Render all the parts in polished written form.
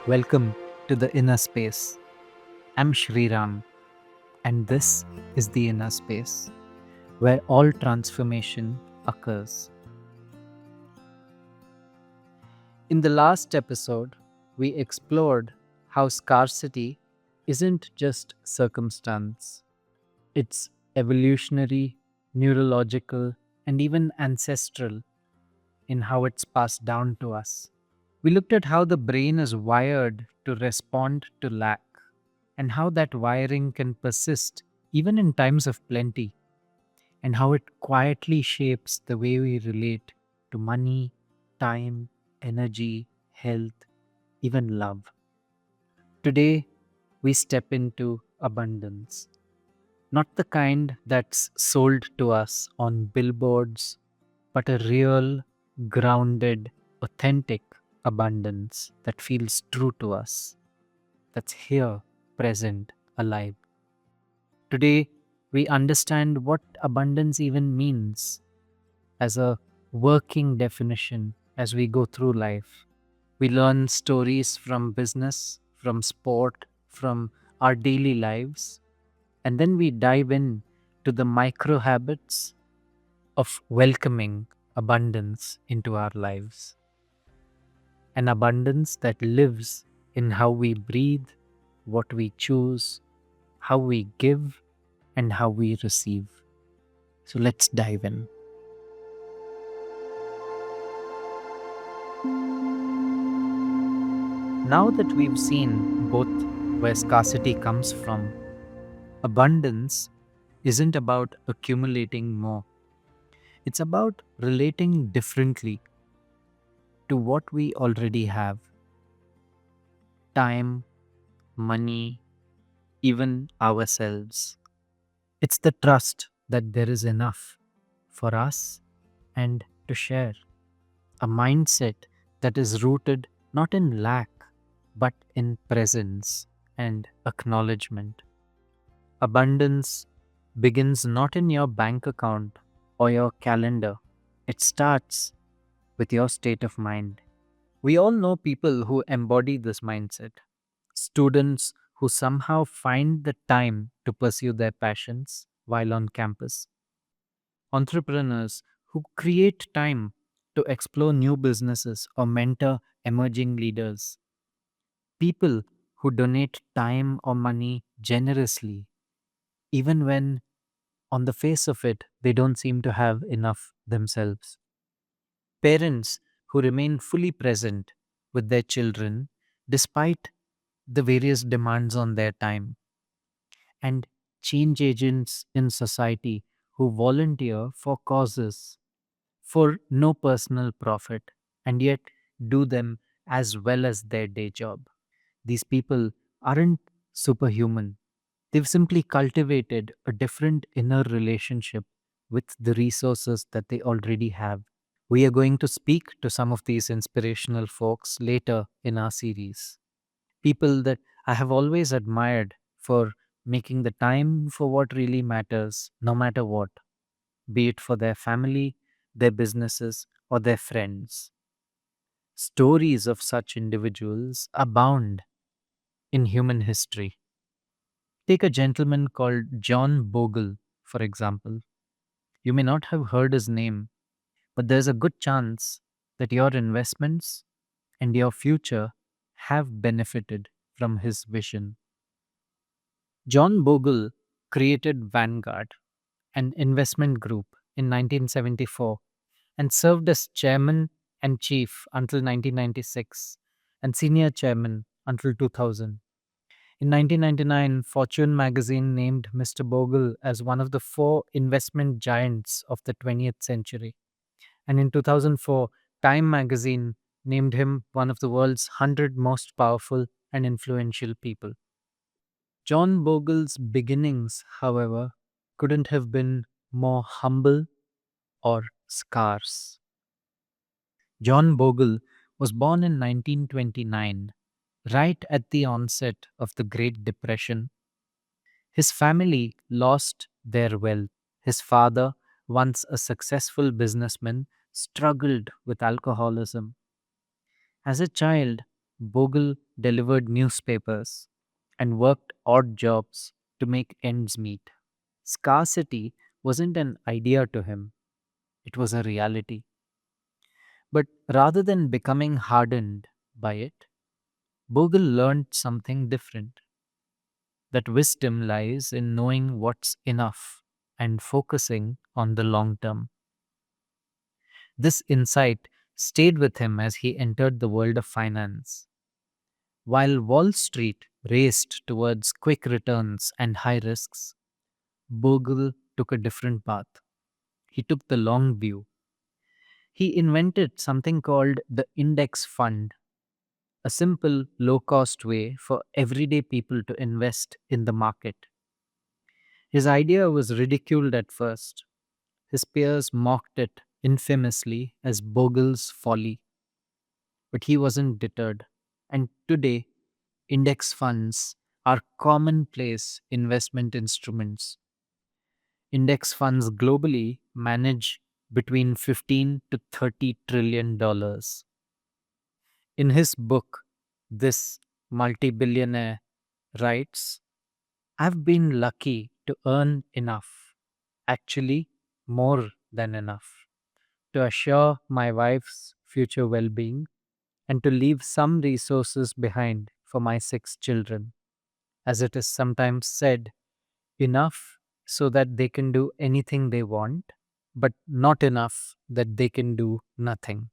Welcome to the inner space. I'm Sriram, and this is the inner space where all transformation occurs. In the last episode, we explored how scarcity isn't just circumstance, it's evolutionary, neurological, and even ancestral in how it's passed down to us. We looked at how the brain is wired to respond to lack and how that wiring can persist even in times of plenty, and how it quietly shapes the way we relate to money, time, energy, health, even love. Today, we step into abundance, not the kind that's sold to us on billboards, but a real, grounded, authentic abundance that feels true to us, that's here, present, alive. Today, we understand what abundance even means as a working definition as we go through life. We learn stories from business, from sport, from our daily lives, and then we dive in to the micro habits of welcoming abundance into our lives. An abundance that lives in how we breathe, what we choose, how we give, and how we receive. So let's dive in. Now that we've seen both where scarcity comes from, abundance isn't about accumulating more. It's about relating differently to what we already have: time, money, even ourselves. It's the trust that there is enough for us and to share. A mindset that is rooted not in lack, but in presence and acknowledgement. Abundance begins not in your bank account or your calendar, it starts with your state of mind. We all know people who embody this mindset, students who somehow find the time to pursue their passions while on campus, entrepreneurs who create time to explore new businesses or mentor emerging leaders, people who donate time or money generously, even when on the face of it they don't seem to have enough themselves, parents who remain fully present with their children despite the various demands on their time, and change agents in society who volunteer for causes for no personal profit and yet do them as well as their day job. These people aren't superhuman. They've simply cultivated a different inner relationship with the resources that they already have. We are going to speak to some of these inspirational folks later in our series. People that I have always admired for making the time for what really matters, no matter what, be it for their family, their businesses, or their friends. Stories of such individuals abound in human history. Take a gentleman called John Bogle, for example. You may not have heard his name, but there's a good chance that your investments and your future have benefited from his vision. John Bogle created Vanguard, an investment group, in 1974 and served as chairman and chief until 1996 and senior chairman until 2000. In 1999, Fortune magazine named Mr. Bogle as one of the four investment giants of the 20th century. And in 2004, Time magazine named him one of the world's 100 most powerful and influential people. John Bogle's beginnings, however, couldn't have been more humble or scarce. John Bogle was born in 1929, right at the onset of the Great Depression. His family lost their wealth. His father, once a successful businessman, struggled with alcoholism. As a child, Bogle delivered newspapers and worked odd jobs to make ends meet. Scarcity wasn't an idea to him, it was a reality. But rather than becoming hardened by it, Bogle learned something different, that wisdom lies in knowing what's enough and focusing on the long term. This insight stayed with him as he entered the world of finance. While Wall Street raced towards quick returns and high risks, Bogle took a different path. He took the long view. He invented something called the index fund, a simple, low cost way for everyday people to invest in the market. His idea was ridiculed at first. His peers mocked it infamously as Bogle's folly, but he wasn't deterred. And today, index funds are commonplace investment instruments. Index funds globally manage between 15 to 30 trillion dollars. In his book, this multi-billionaire writes, I've been lucky to earn enough, actually more than enough, to assure my wife's future well-being and to leave some resources behind for my 6 children. As it is sometimes said, enough so that they can do anything they want, but not enough that they can do nothing.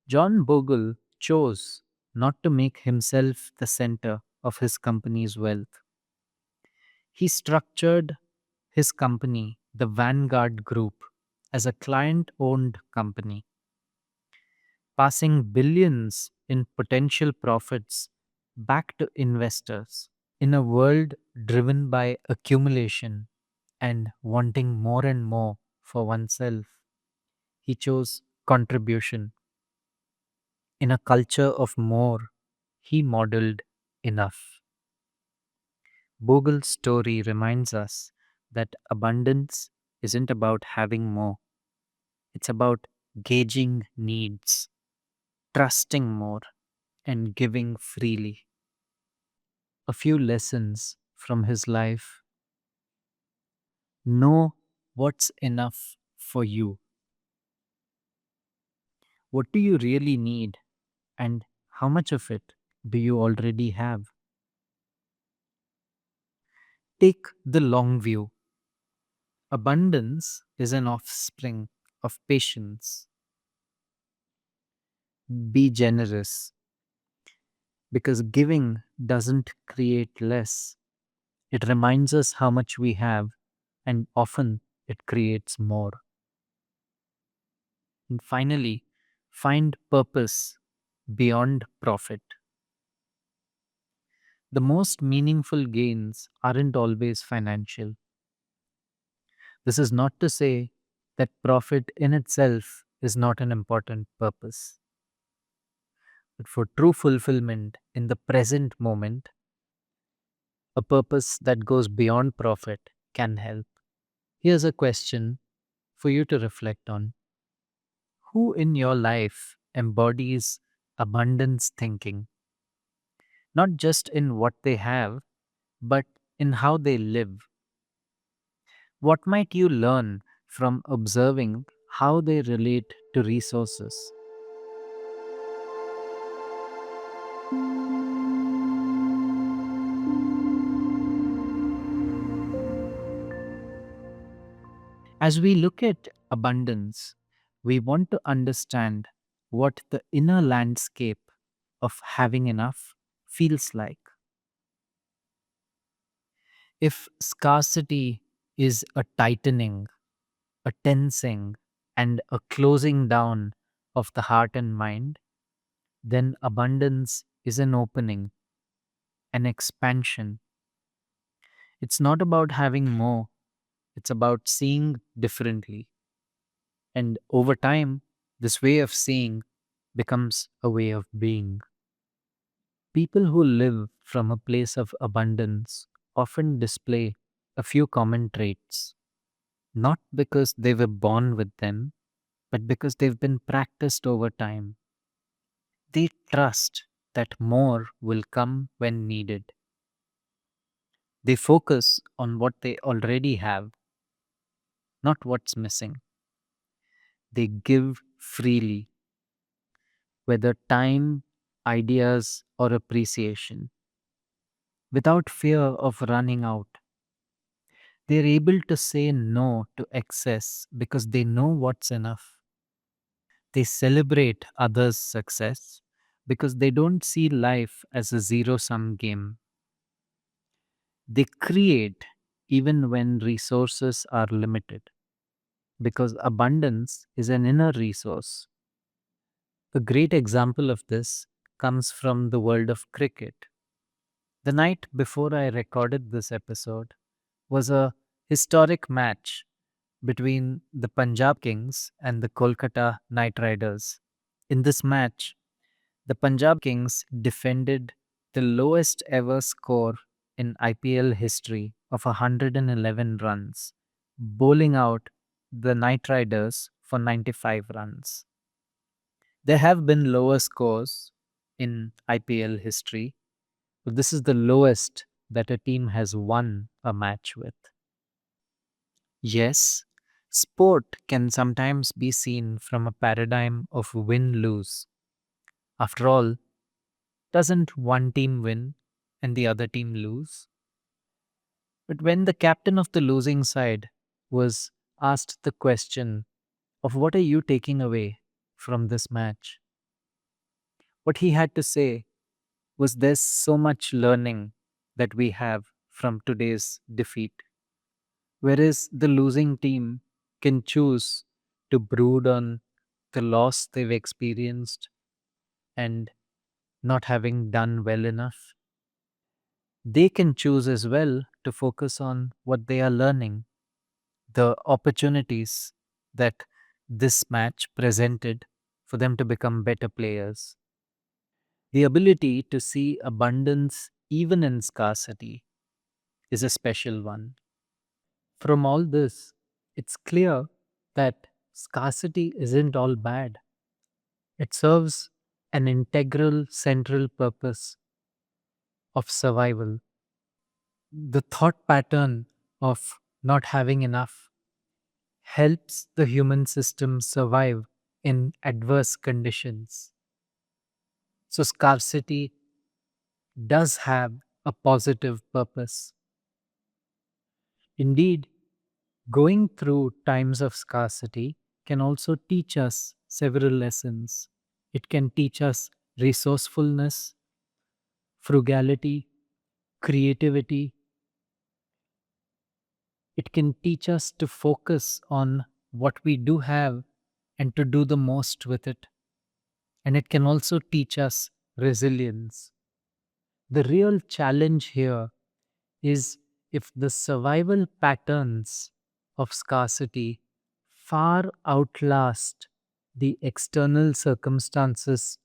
John Bogle chose not to make himself the center of his company's wealth. He structured his company, the Vanguard Group, as a client owned company, passing billions in potential profits back to investors. In a world driven by accumulation and wanting more and more for oneself, he chose contribution. In a culture of more, he modeled enough. Bogle's story reminds us that abundance isn't about having more, it's about gauging needs, trusting more, and giving freely. A few lessons from his life: know what's enough for you. What do you really need, and how much of it do you already have? Take the long view. Abundance is an offspring of patience. Be generous, because giving doesn't create less. It reminds us how much we have, and often it creates more. And finally, find purpose beyond profit. The most meaningful gains aren't always financial. This is not to say that profit in itself is not an important purpose. But for true fulfillment in the present moment, a purpose that goes beyond profit can help. Here's a question for you to reflect on. Who in your life embodies abundance thinking, not just in what they have, but in how they live? What might you learn from observing how they relate to resources? As we look at abundance, we want to understand what the inner landscape of having enough feels like. If scarcity is a tightening, a tensing, and a closing down of the heart and mind, then abundance is an opening, an expansion. It's not about having more, it's about seeing differently. And over time, this way of seeing becomes a way of being. People who live from a place of abundance often display a few common traits, not because they were born with them, but because they've been practiced over time. They trust that more will come when needed. They focus on what they already have, not what's missing. They give freely, whether time, ideas, or appreciation, without fear of running out. They're able to say no to excess because they know what's enough. They celebrate others' success because they don't see life as a zero sum game. They create even when resources are limited because abundance is an inner resource. A great example of this comes from the world of cricket. The night before I recorded this episode was a historic match between the Punjab Kings and the Kolkata Knight Riders. In this match, the Punjab Kings defended the lowest ever score in IPL history of 111 runs, bowling out the Knight Riders for 95 runs. There have been lower scores in IPL history, but this is the lowest that a team has won a match with. Yes, sport can sometimes be seen from a paradigm of win lose. After all, doesn't one team win and the other team lose? But when the captain of the losing side was asked the question of what are you taking away from this match, what he had to say was there's so much learning that we have from today's defeat. Whereas the losing team can choose to brood on the loss they've experienced and not having done well enough. They can choose as well to focus on what they are learning, the opportunities that this match presented for them to become better players. The ability to see abundance even in scarcity is a special one. From all this, it's clear that scarcity isn't all bad. It serves an integral central purpose of survival. The thought pattern of not having enough helps the human system survive in adverse conditions. So, scarcity does have a positive purpose. Indeed, going through times of scarcity can also teach us several lessons. It can teach us resourcefulness, frugality, creativity. It can teach us to focus on what we do have and to do the most with it. And it can also teach us resilience. The real challenge here is if the survival patterns of scarcity far outlast the external circumstances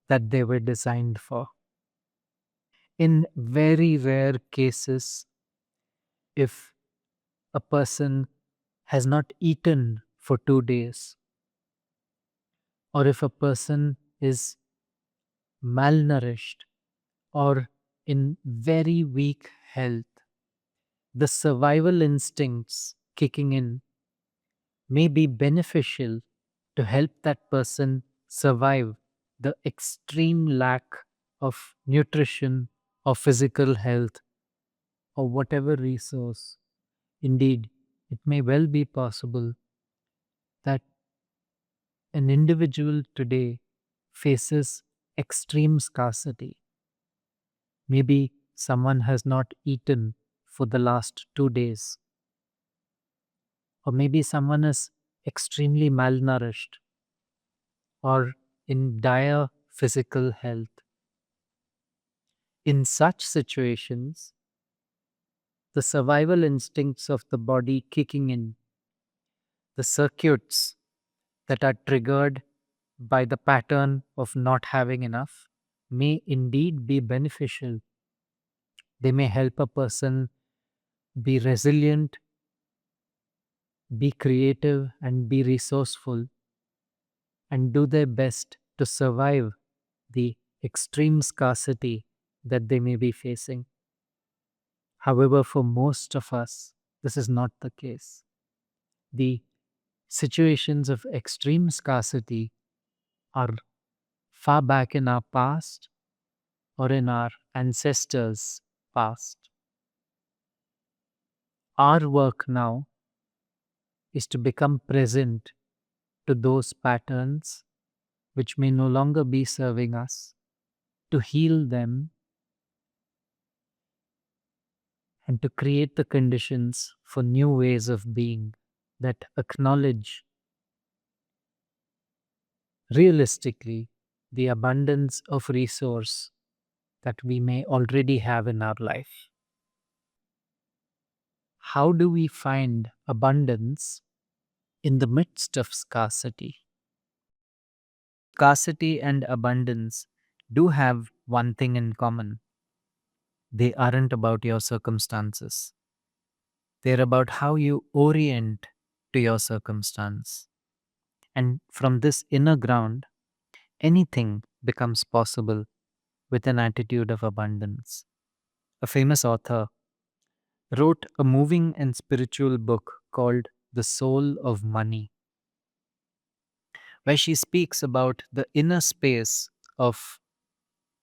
that they were designed for. In very rare cases, if a person has not eaten for 2 days, or if a person is malnourished or in very weak health, the survival instincts kicking in may be beneficial to help that person survive the extreme lack of nutrition or physical health or whatever resource. Indeed, it may well be possible that an individual today faces extreme scarcity. Maybe someone has not eaten for the last 2 days, or maybe someone is extremely malnourished or in dire physical health. In such situations, the survival instincts of the body kicking in, the circuits that are triggered by the pattern of not having enough, may indeed be beneficial. They may help a person be resilient, be creative, and be resourceful, and do their best to survive the extreme scarcity that they may be facing. However, for most of us, this is not the case. The situations of extreme scarcity are far back in our past or in our ancestors' past. Our work now is to become present to those patterns which may no longer be serving us, to heal them, and to create the conditions for new ways of being that acknowledge realistically the abundance of resource that we may already have in our life. How do we find abundance in the midst of scarcity? Scarcity and abundance do have one thing in common. They aren't about your circumstances. They're about how you orient to your circumstance. And from this inner ground, anything becomes possible with an attitude of abundance. A famous author wrote a moving and spiritual book called The Soul of Money, where she speaks about the inner space of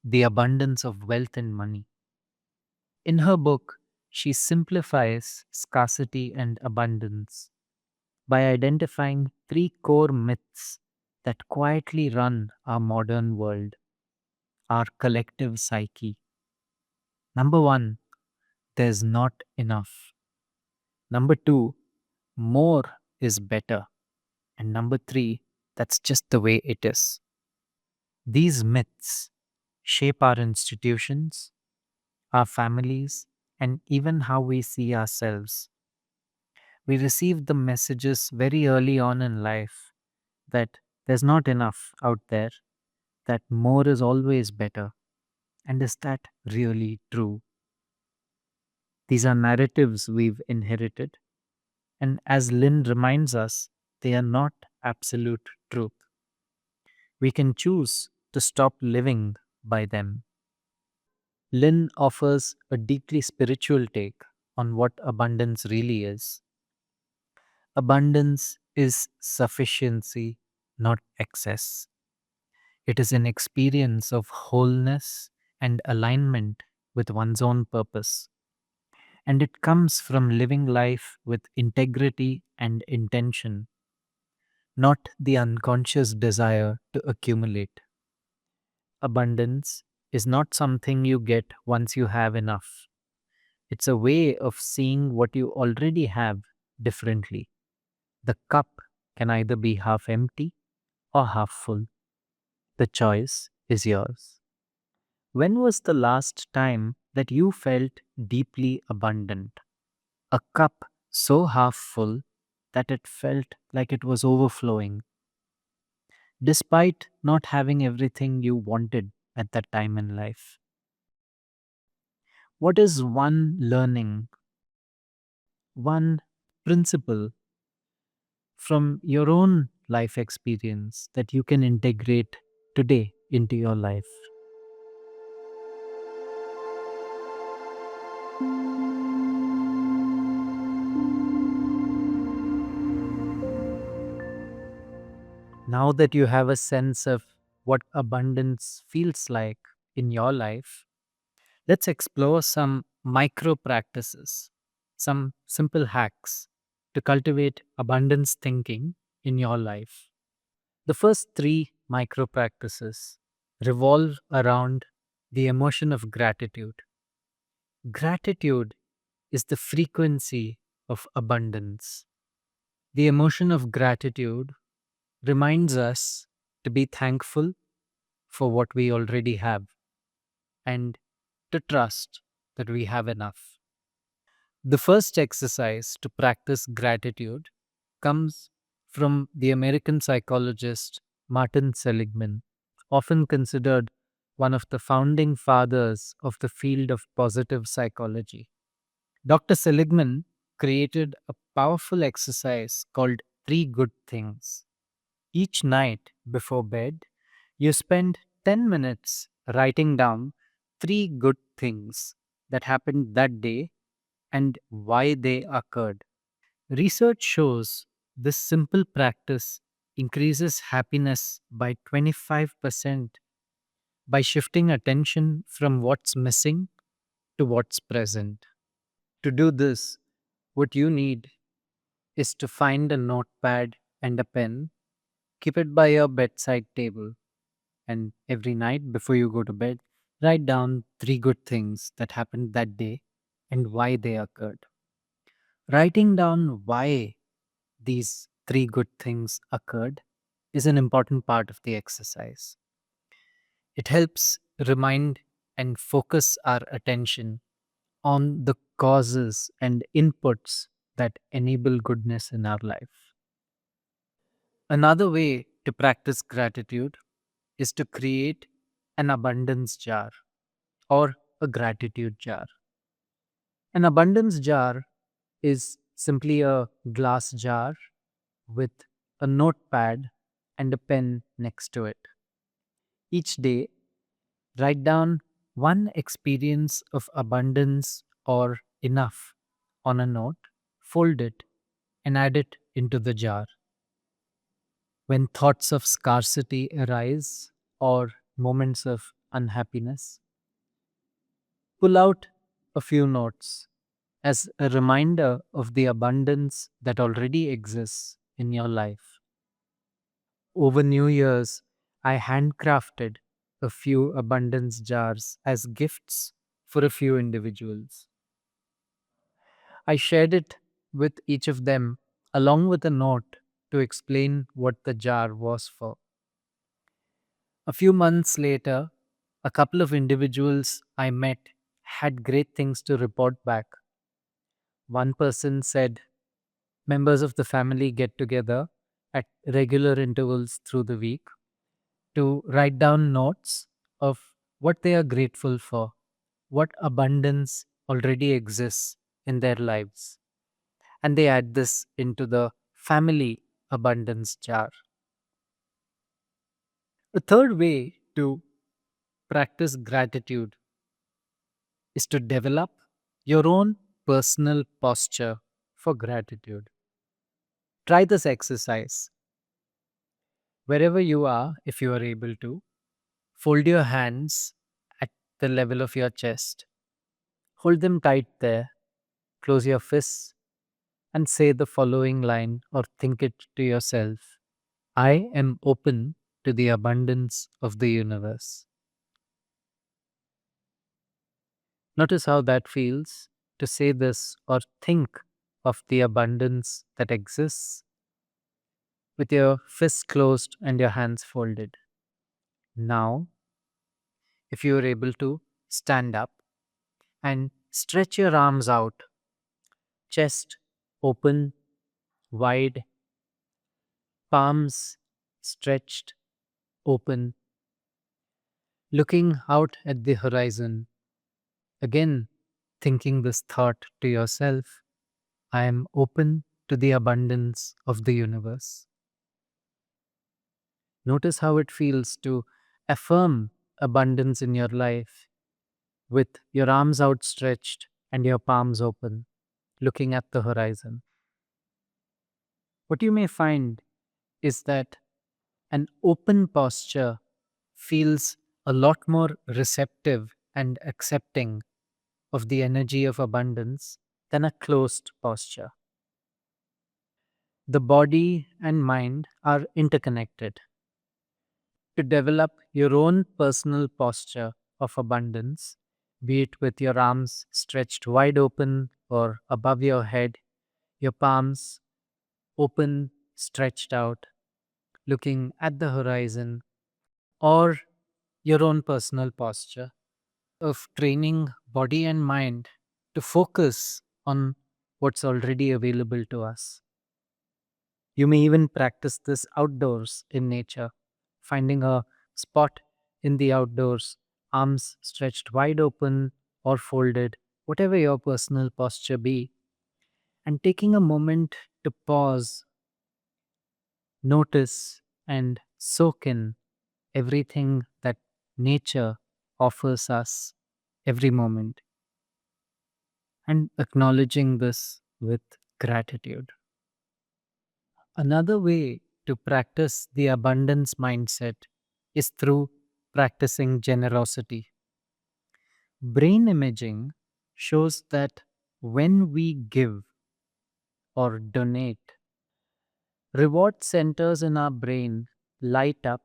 the abundance of wealth and money. In her book, she simplifies scarcity and abundance by identifying three core myths that quietly run our modern world, our collective psyche. Number one, there's not enough. Number two, more is better. And number three, that's just the way it is. These myths shape our institutions, our families, and even how we see ourselves. We receive the messages very early on in life that there's not enough out there, that more is always better. And is that really true? These are narratives we've inherited, and as Lynn reminds us, they are not absolute truth. We can choose to stop living by them. Lynn offers a deeply spiritual take on what abundance really is. Abundance is sufficiency, not excess. It is an experience of wholeness and alignment with one's own purpose. And it comes from living life with integrity and intention, not the unconscious desire to accumulate. Abundance is not something you get once you have enough. It's a way of seeing what you already have differently. The cup can either be half empty or half full. The choice is yours. When was the last time that you felt deeply abundant? A cup so half full that it felt like it was overflowing, despite not having everything you wanted at that time in life. What is one learning, one principle from your own life experience that you can integrate today into your life? Now that you have a sense of what abundance feels like in your life, let's explore some micro practices, some simple hacks to cultivate abundance thinking in your life. The first three micro practices revolve around the emotion of gratitude. Gratitude is the frequency of abundance. The emotion of gratitude reminds us to be thankful for what we already have and to trust that we have enough. The first exercise to practice gratitude comes from the American psychologist Martin Seligman, often considered one of the founding fathers of the field of positive psychology. Dr. Seligman created a powerful exercise called Three Good Things. Each night before bed, You spend 10 minutes writing down three good things that happened that day and why they occurred. Research shows this simple practice increases happiness by 25% by shifting attention from what's missing to what's present. To do this, what you need is to find a notepad and a pen, keep it by your bedside table, and every night before you go to bed, write down three good things that happened that day and why they occurred. Writing down why these three good things occurred is an important part of the exercise. It helps remind and focus our attention on the causes and inputs that enable goodness in our life. Another way to practice gratitude is to create an abundance jar or a gratitude jar. An abundance jar is simply a glass jar with a notepad and a pen next to it. Each day, write down one experience of abundance or enough on a note, fold it, and add it into the jar. When thoughts of scarcity arise or moments of unhappiness, pull out a few notes as a reminder of the abundance that already exists in your life. Over New Year's, I handcrafted a few abundance jars as gifts for a few individuals. I shared it with each of them along with a note to explain what the jar was for. A few months later, a couple of individuals I met had great things to report back. One person said members of the family get together at regular intervals through the week to write down notes of what they are grateful for, what abundance already exists in their lives. And they add this into the family abundance jar. A third way to practice gratitude is to develop your own personal posture for gratitude. Try this exercise. Wherever you are, if you are able to, fold your hands at the level of your chest. Hold them tight there, close your fists, and say the following line or think it to yourself: I am open to the abundance of the universe. Notice how that feels to say this or think of the abundance that exists with your fists closed and your hands folded. Now, if you are able to, stand up and stretch your arms out, chest open, wide, palms stretched, open, looking out at the horizon. Again, thinking this thought to yourself: I am open to the abundance of the universe. Notice how it feels to affirm abundance in your life with your arms outstretched and your palms open, looking at the horizon. What you may find is that an open posture feels a lot more receptive and accepting of the energy of abundance than a closed posture. The body and mind are interconnected. To develop your own personal posture of abundance, be it with your arms stretched wide open or above your head, your palms open, stretched out, looking at the horizon, or your own personal posture of training body and mind to focus on what's already available to us. You may even practice this outdoors in nature, finding a spot in the outdoors, arms stretched wide open or folded, whatever your personal posture be, and taking a moment to pause, notice, and soak in everything that nature offers us every moment, and acknowledging this with gratitude. Another way to practice the abundance mindset is through practicing generosity. Brain imaging shows that when we give or donate, reward centers in our brain light up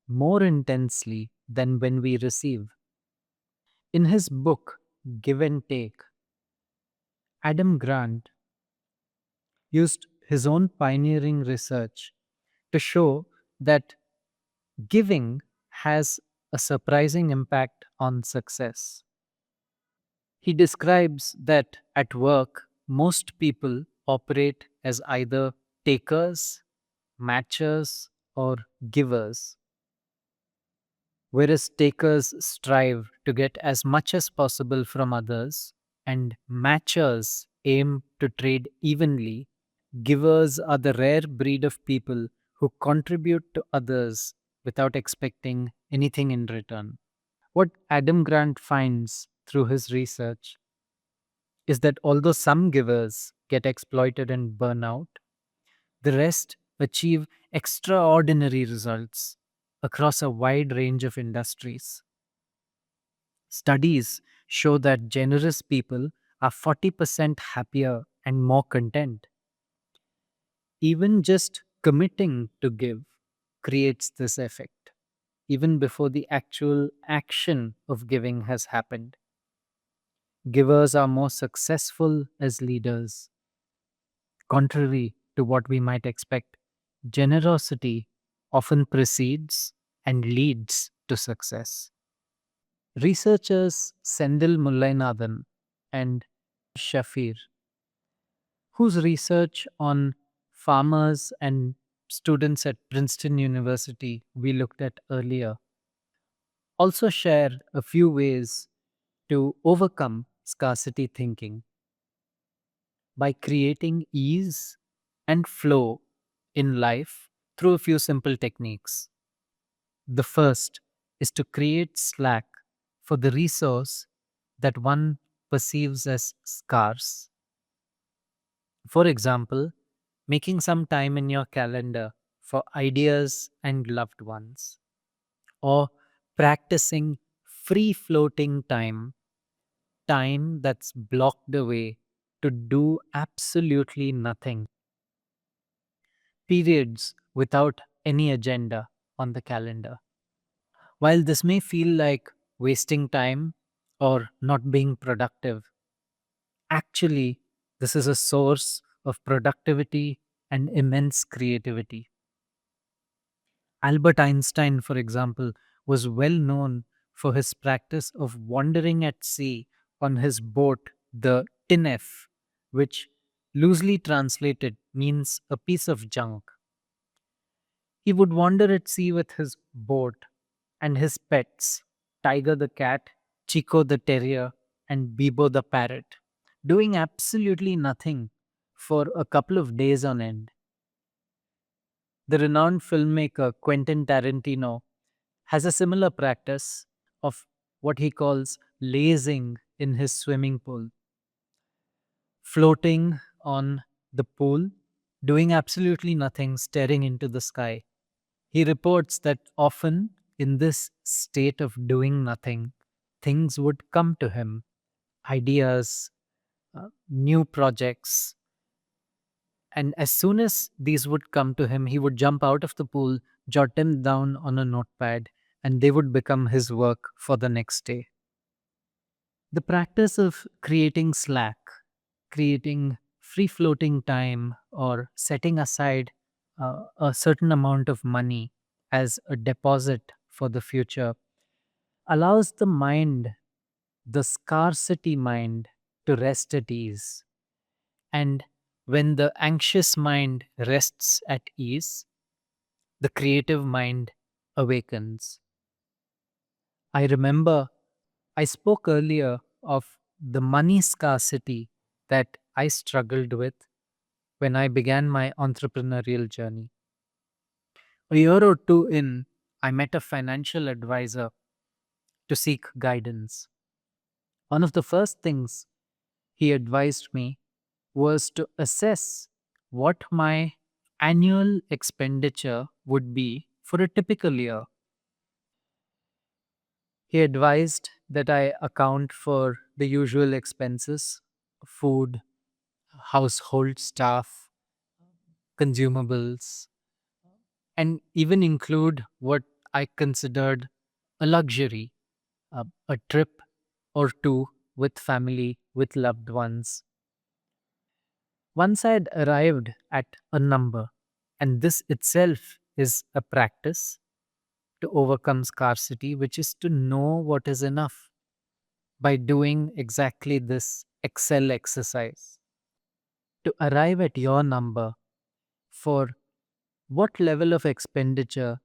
more intensely than when we receive. In his book, Give and Take, Adam Grant used his own pioneering research to show that giving has a surprising impact on success. He describes that at work, most people operate as either takers, matchers, or givers, whereas takers strive to get as much as possible from others, and matchers aim to trade evenly. Givers are the rare breed of people who contribute to others without expecting anything in return. What Adam Grant finds through his research is that although some givers get exploited and burn out, the rest achieve extraordinary results across a wide range of industries. Studies show that generous people are 40% happier and more content. Even just committing to give creates this effect, even before the actual action of giving has happened. Givers are more successful as leaders. Contrary to what we might expect, generosity often precedes and leads to success. Researchers Sendil Mullainathan and Shafir, whose research on farmers and students at Princeton University we looked at earlier, also share a few ways to overcome scarcity thinking by creating ease and flow in life through a few simple techniques. The first is to create slack for the resource that one perceives as scarce. For example, making some time in your calendar for ideas and loved ones, or practicing free floating time, time that's blocked away to do absolutely nothing, periods without any agenda on the calendar. While this may feel like wasting time or not being productive, actually, this is a source of productivity and immense creativity. Albert Einstein, for example, was well known for his practice of wandering at sea on his boat, the Tinef, which loosely translated means a piece of junk. He would wander at sea with his boat and his pets, Tiger the cat, Chico the terrier, and Bibo the parrot, doing absolutely nothing for a couple of days on end. The renowned filmmaker Quentin Tarantino has a similar practice of what he calls lazing in his swimming pool, floating on the pool, doing absolutely nothing, staring into the sky. He reports that often in this state of doing nothing, things would come to him, ideas, new projects. And as soon as these would come to him, he would jump out of the pool, jot them down on a notepad, and they would become his work for the next day. The practice of creating slack, creating free floating time, or setting aside a certain amount of money as a deposit for the future allows the mind, the scarcity mind, to rest at ease. And when the anxious mind rests at ease, the creative mind awakens. I remember I spoke earlier of the money scarcity that I struggled with when I began my entrepreneurial journey. A year or two in, I met a financial advisor to seek guidance. One of the first things he advised me was to assess what my annual expenditure would be for a typical year. He advised that I account for the usual expenses: food, household staff, consumables, and even include what I considered a luxury, a trip or two with family, with loved ones. Once I had arrived at a number, and this itself is a practice to overcome scarcity, which is to know what is enough by doing exactly this Excel exercise. To arrive at your number for what level of expenditure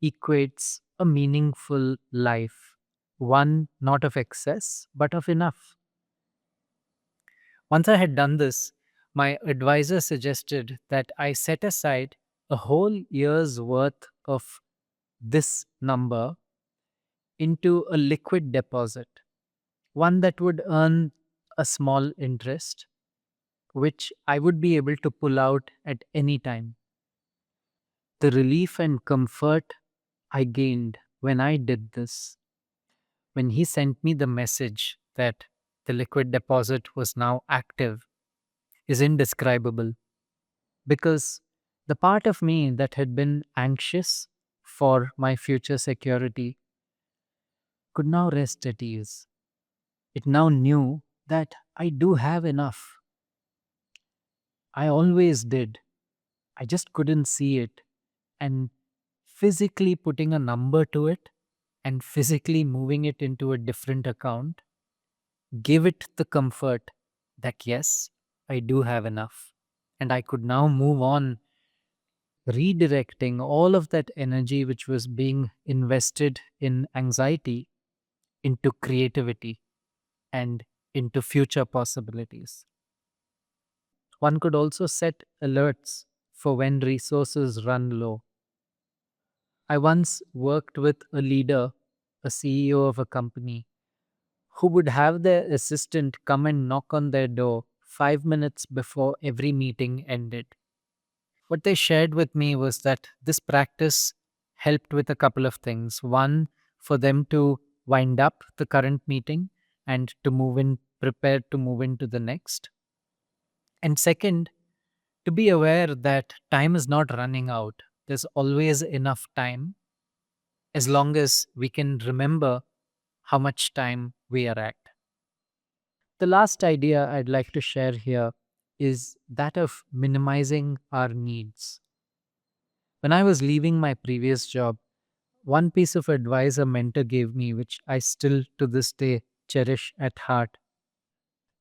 equates a meaningful life, one not of excess but of enough. Once I had done this, my advisor suggested that I set aside a whole year's worth of this number into a liquid deposit, one that would earn a small interest, which I would be able to pull out at any time. The relief and comfort I gained when I did this, when he sent me the message that the liquid deposit was now active, is indescribable, because the part of me that had been anxious for my future security could now rest at ease. It now knew that I do have enough. I always did. I just couldn't see it. And physically putting a number to it and physically moving it into a different account gave it the comfort that yes, I do have enough. And I could now move on, redirecting all of that energy which was being invested in anxiety into creativity and into future possibilities. One could also set alerts for when resources run low. I once worked with a leader, a CEO of a company, who would have their assistant come and knock on their door 5 minutes before every meeting ended. What they shared with me was that this practice helped with a couple of things. One, for them to wind up the current meeting and to move in, prepared to move into the next. And second, to be aware that time is not running out. There's always enough time as long as we can remember how much time we are at. The last idea I'd like to share here is that of minimizing our needs. When I was leaving my previous job, one piece of advice a mentor gave me, which I still to this day cherish at heart.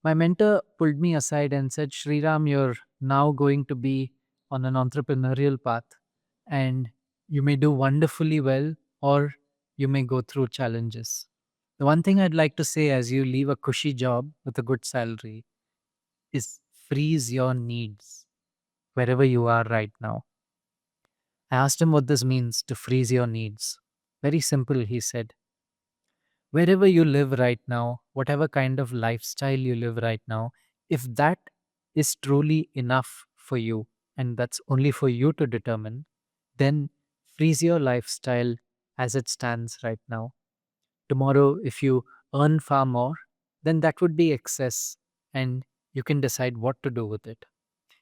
My mentor pulled me aside and said, Sriram, you're now going to be on an entrepreneurial path, and you may do wonderfully well or you may go through challenges. The one thing I'd like to say as you leave a cushy job with a good salary is freeze your needs wherever you are right now. I asked him what this means to freeze your needs. Very simple, he said. Wherever you live right now, whatever kind of lifestyle you live right now, if that is truly enough for you and that's only for you to determine, then freeze your lifestyle as it stands right now. Tomorrow, if you earn far more, then that would be excess and you can decide what to do with it.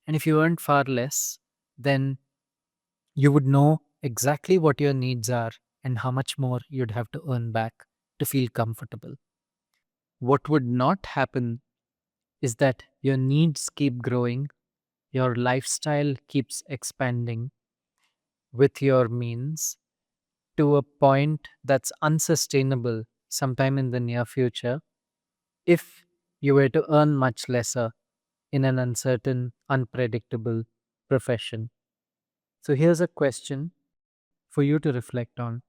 And if you earn far less, then you would know exactly what your needs are and how much more you'd have to earn back to feel comfortable. What would not happen is that your needs keep growing, your lifestyle keeps expanding with your means to a point that's unsustainable sometime in the near future if you were to earn much lesser in an uncertain, unpredictable profession. So here's a question for you to reflect on.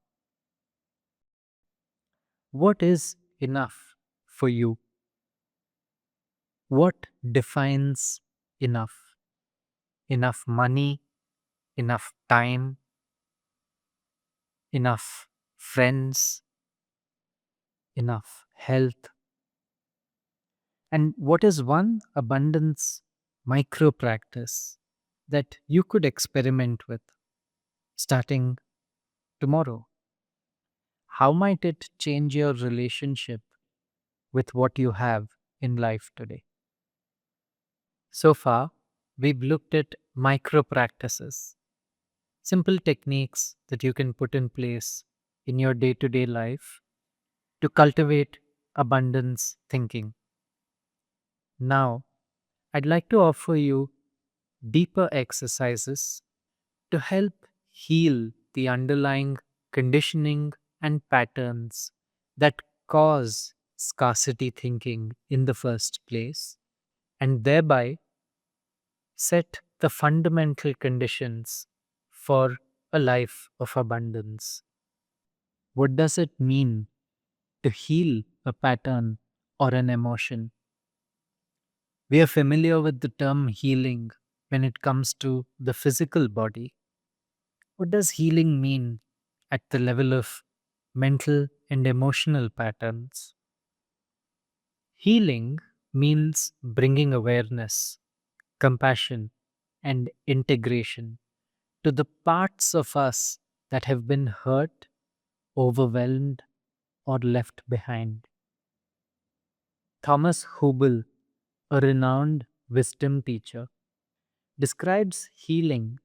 What is enough for you? What defines enough? Enough money, enough time, enough friends, enough health, and what is one abundance micro practice that you could experiment with starting tomorrow? How might it change your relationship with what you have in life today? So far, we've looked at micro practices, simple techniques that you can put in place in your day to day life to cultivate abundance thinking. Now, I'd like to offer you deeper exercises to help heal the underlying conditioning and patterns that cause scarcity thinking in the first place, and thereby set the fundamental conditions for a life of abundance. What does it mean to heal a pattern or an emotion? We are familiar with the term healing when it comes to the physical body. What does healing mean at the level of mental and emotional patterns? Healing means bringing awareness, compassion, and integration to the parts of us that have been hurt, overwhelmed, or left behind. Thomas Hubel, a renowned wisdom teacher, describes healing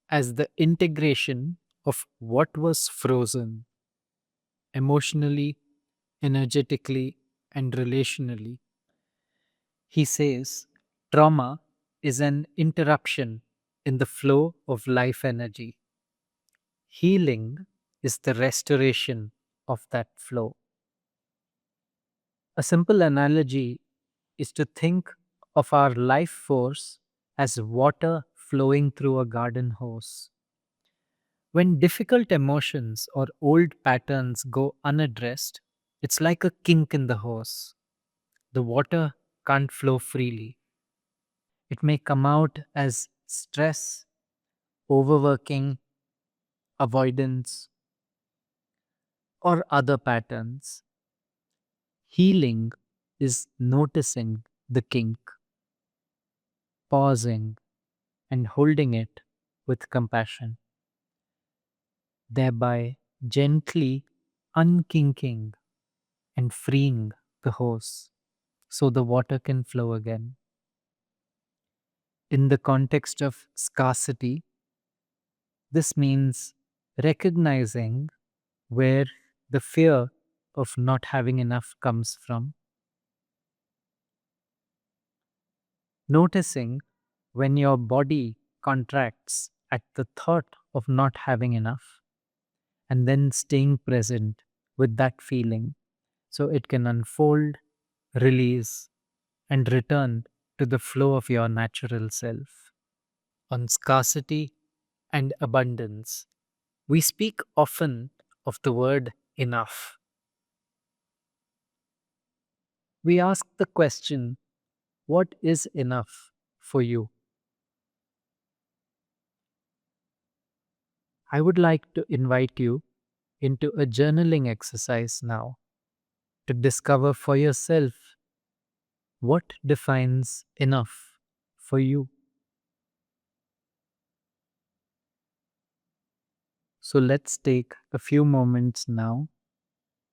as the integration of what was frozen emotionally, energetically, and relationally. He says trauma is an interruption in the flow of life energy. Healing is the restoration of that flow. A simple analogy is to think of our life force as water flowing through a garden hose. When difficult emotions or old patterns go unaddressed, it's like a kink in the hose. The water can't flow freely. It may come out as stress, overworking, avoidance, or other patterns. Healing is noticing the kink, pausing, and holding it with compassion, thereby gently unkinking and freeing the hose so the water can flow again. In the context of scarcity, this means recognizing where the fear of not having enough comes from, noticing when your body contracts at the thought of not having enough, and then staying present with that feeling so it can unfold, release, and return to the flow of your natural self. On scarcity and abundance, we speak often of the word enough. We ask the question, what is enough for you? I would like to invite you into a journaling exercise now to discover for yourself what defines enough for you. So let's take a few moments now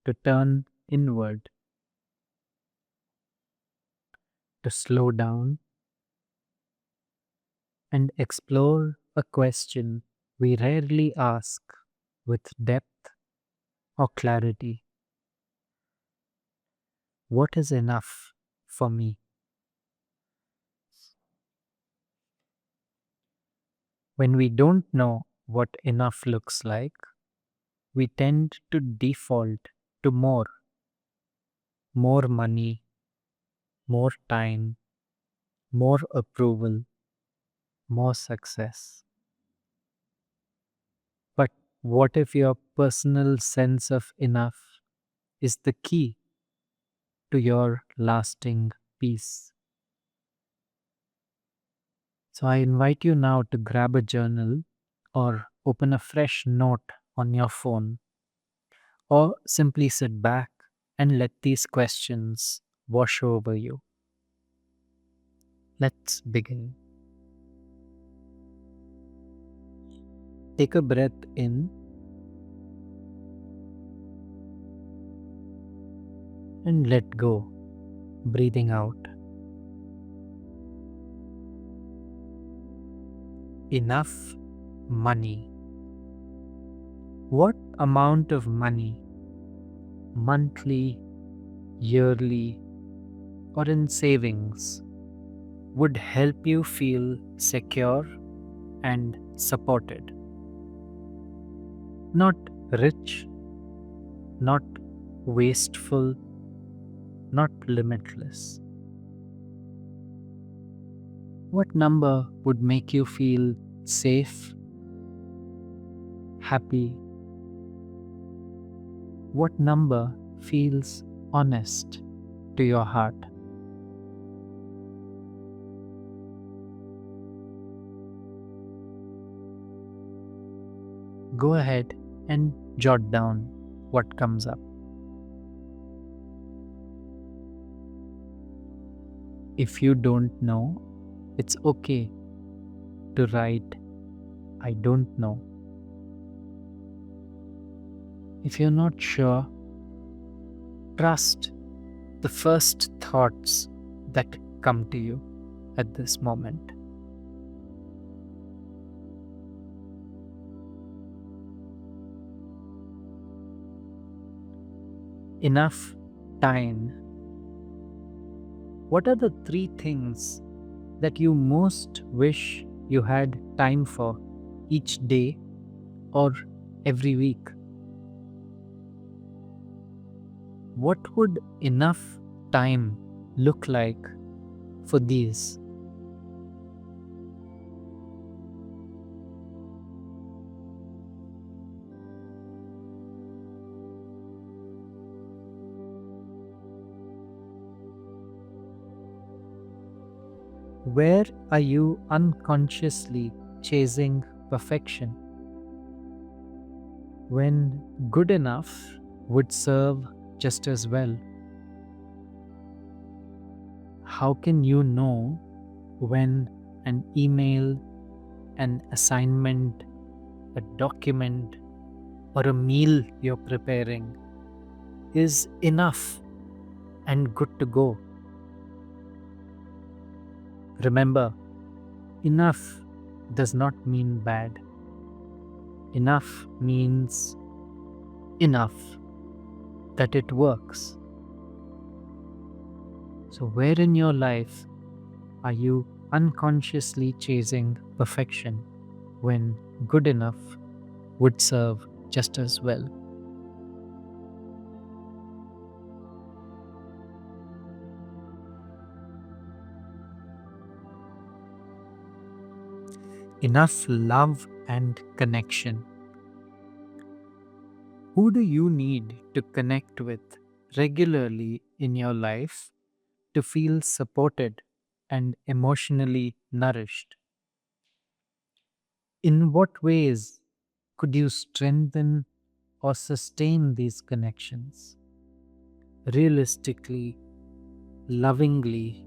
to turn inward, to slow down and explore a question we rarely ask with depth or clarity. What is enough for me? When we don't know what enough looks like, we tend to default to more money, more time, more approval, more success. But what if your personal sense of enough is the key to your lasting peace? So I invite you now to grab a journal or open a fresh note on your phone, or simply sit back and let these questions wash over you. Let's begin. Take a breath in and let go, breathing out. Enough money. What amount of money, monthly, yearly, or in savings, would help you feel secure and supported? Not rich, not wasteful, not limitless. What number would make you feel safe, happy? What number feels honest to your heart? Go ahead and jot down what comes up. If you don't know, it's okay to write, I don't know. If you're not sure, trust the first thoughts that come to you at this moment. Enough time. What are the 3 things that you most wish you had time for each day or every week? What would enough time look like for these? Where are you unconsciously chasing perfection when good enough would serve just as well? How can you know when an email, an assignment, a document, or a meal you're preparing is enough and good to go? Remember, enough does not mean bad. Enough means enough that it works. So, where in your life are you unconsciously chasing perfection when good enough would serve just as well? Enough love and connection. Who do you need to connect with regularly in your life to feel supported and emotionally nourished? In what ways could you strengthen or sustain these connections? Realistically, lovingly,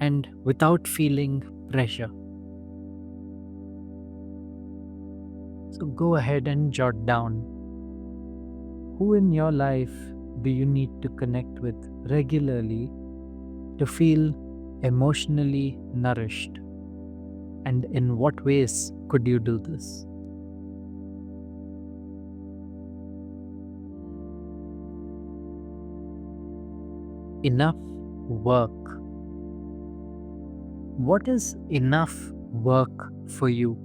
and without feeling pressure. So go ahead and jot down, who in your life do you need to connect with regularly to feel emotionally nourished? And in what ways could you do this? Enough work. What is enough work for you?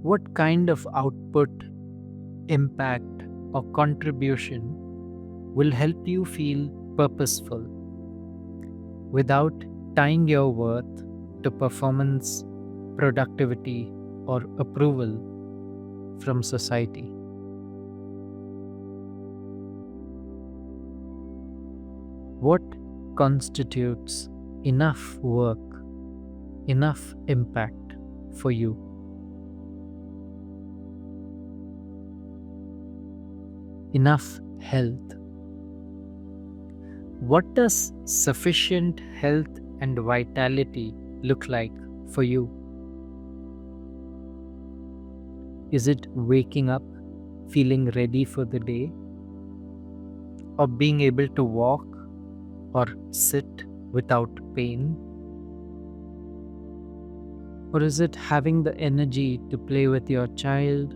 What kind of output, impact, or contribution will help you feel purposeful without tying your worth to performance, productivity, or approval from society? What constitutes enough work enough impact for you? Enough health. What does sufficient health and vitality look like for you? Is it waking up feeling ready for the day, or being able to walk or sit without pain? Or is it having the energy to play with your child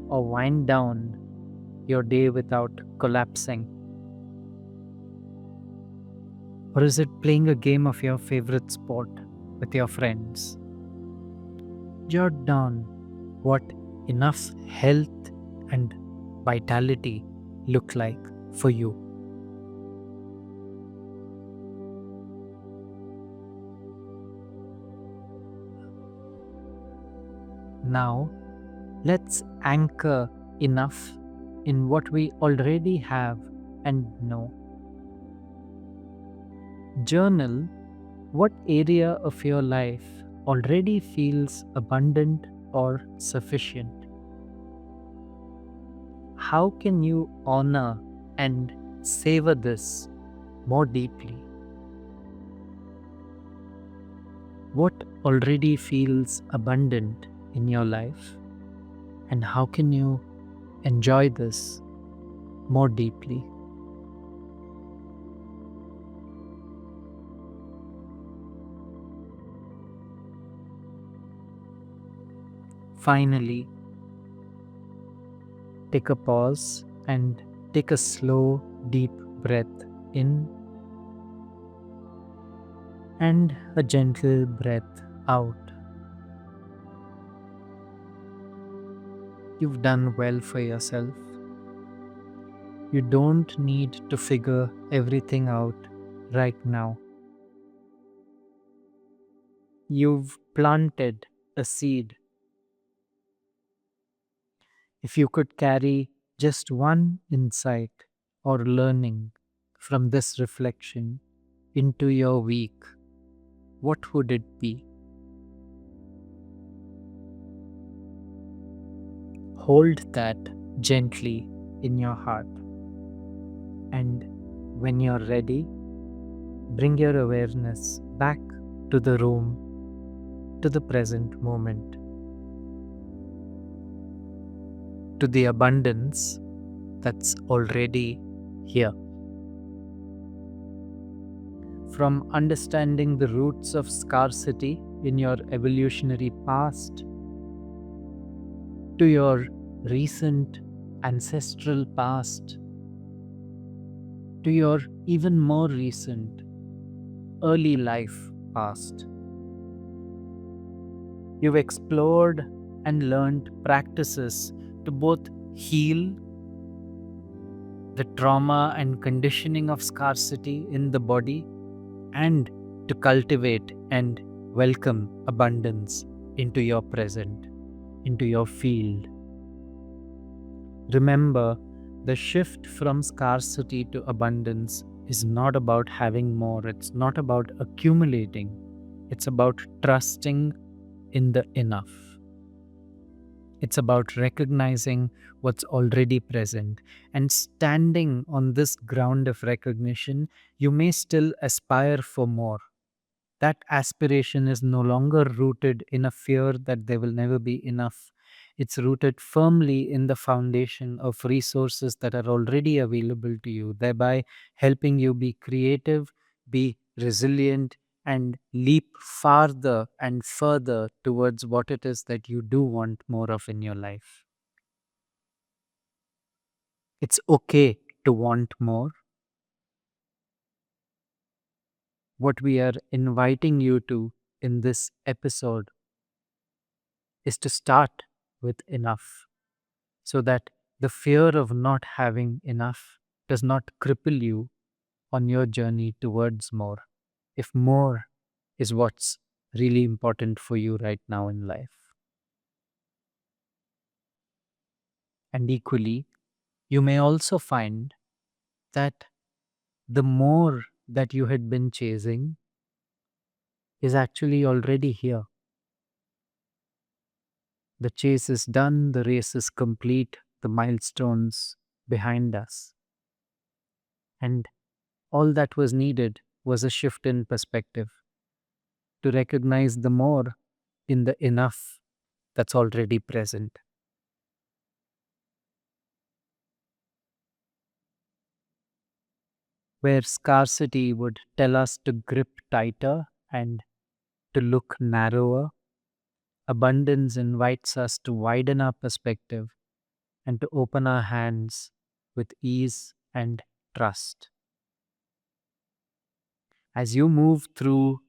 or wind down your day without collapsing? Or is it playing a game of your favorite sport with your friends? Jot down what enough health and vitality look like for you. Now, let's anchor enough in what we already have and know. Journal what area of your life already feels abundant or sufficient. How can you honor and savor this more deeply? What already feels abundant in your life, and how can you enjoy this more deeply? Finally, take a pause and take a slow, deep breath in and a gentle breath out. You've done well for yourself. You don't need to figure everything out right now. You've planted a seed. If you could carry just one insight or learning from this reflection into your week, what would it be? Hold that gently in your heart. And when you're ready, bring your awareness back to the room, to the present moment, to the abundance that's already here. From understanding the roots of scarcity in your evolutionary past to your recent ancestral past to your even more recent early life past, you've explored and learned practices to both heal the trauma and conditioning of scarcity in the body and to cultivate and welcome abundance into your present, into your field. Remember, the shift from scarcity to abundance is not about having more, it's not about accumulating, it's about trusting in the enough. It's about recognizing what's already present and standing on this ground of recognition. You may still aspire for more. That aspiration is no longer rooted in a fear that there will never be enough. It's rooted firmly in the foundation of resources that are already available to you, thereby helping you be creative, be resilient, and leap farther and further towards what it is that you do want more of in your life. It's okay to want more. What we are inviting you to in this episode is to start with enough so that the fear of not having enough does not cripple you on your journey towards more. If more is what's really important for you right now in life. And equally, you may also find that the more that you had been chasing is actually already here. The chase is done, the race is complete, the milestones behind us. And all that was needed was a shift in perspective to recognize the more in the enough that's already present. Where scarcity would tell us to grip tighter and to look narrower, abundance invites us to widen our perspective and to open our hands with ease and trust. As you move through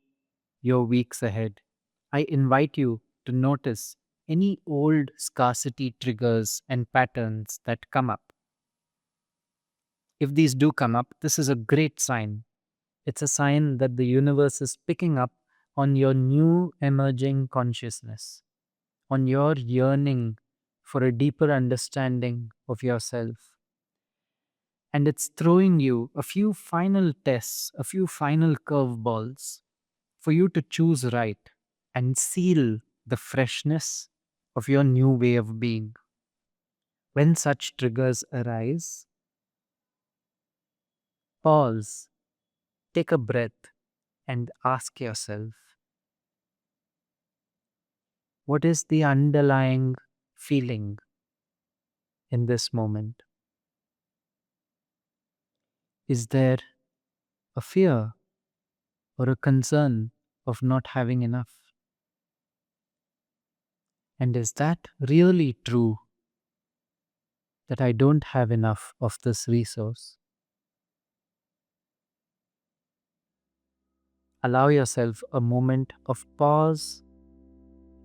your weeks ahead, I invite you to notice any old scarcity triggers and patterns that come up. If these do come up, this is a great sign. It's a sign that the universe is picking up on your new emerging consciousness, on your yearning for a deeper understanding of yourself. And it's throwing you a few final tests, a few final curveballs for you to choose right and seal the freshness of your new way of being. When such triggers arise, pause, take a breath, and ask yourself, what is the underlying feeling in this moment? Is there a fear or a concern of not having enough? And is that really true, that I don't have enough of this resource? Allow yourself a moment of pause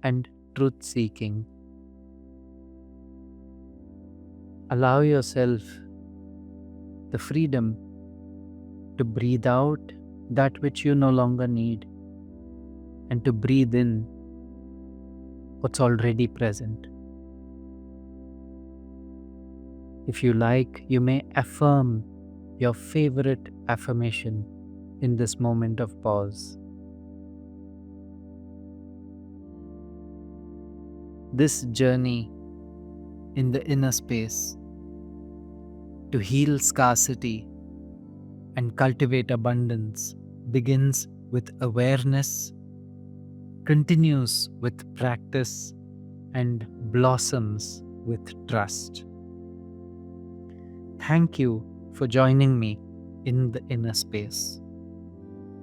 and truth seeking. Allow yourself the freedom to breathe out that which you no longer need and to breathe in what's already present. If you like, you may affirm your favorite affirmation in this moment of pause. This journey in the inner space to heal scarcity and cultivate abundance begins with awareness, continues with practice, and blossoms with trust. Thank you for joining me in the inner space.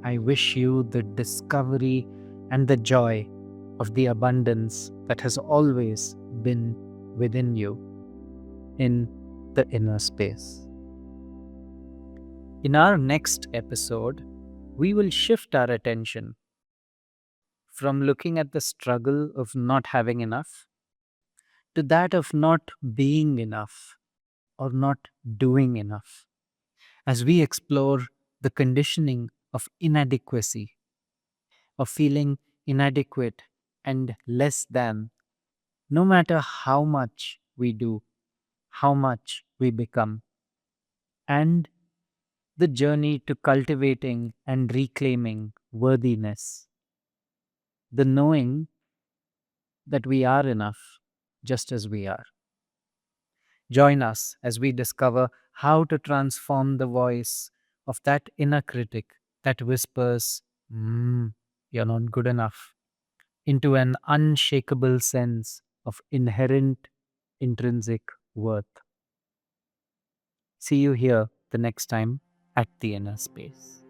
I wish you the discovery and the joy of the abundance that has always been within you in the inner space. In our next episode, we will shift our attention from looking at the struggle of not having enough to that of not being enough or not doing enough, as we explore the conditioning of inadequacy, of feeling inadequate and less than, no matter how much we do, how much we become, and the journey to cultivating and reclaiming worthiness, the knowing that we are enough just as we are. Join us as we discover how to transform the voice of that inner critic that whispers, you're not good enough, into an unshakable sense of inherent intrinsic worth. See you here the next time at the inner space.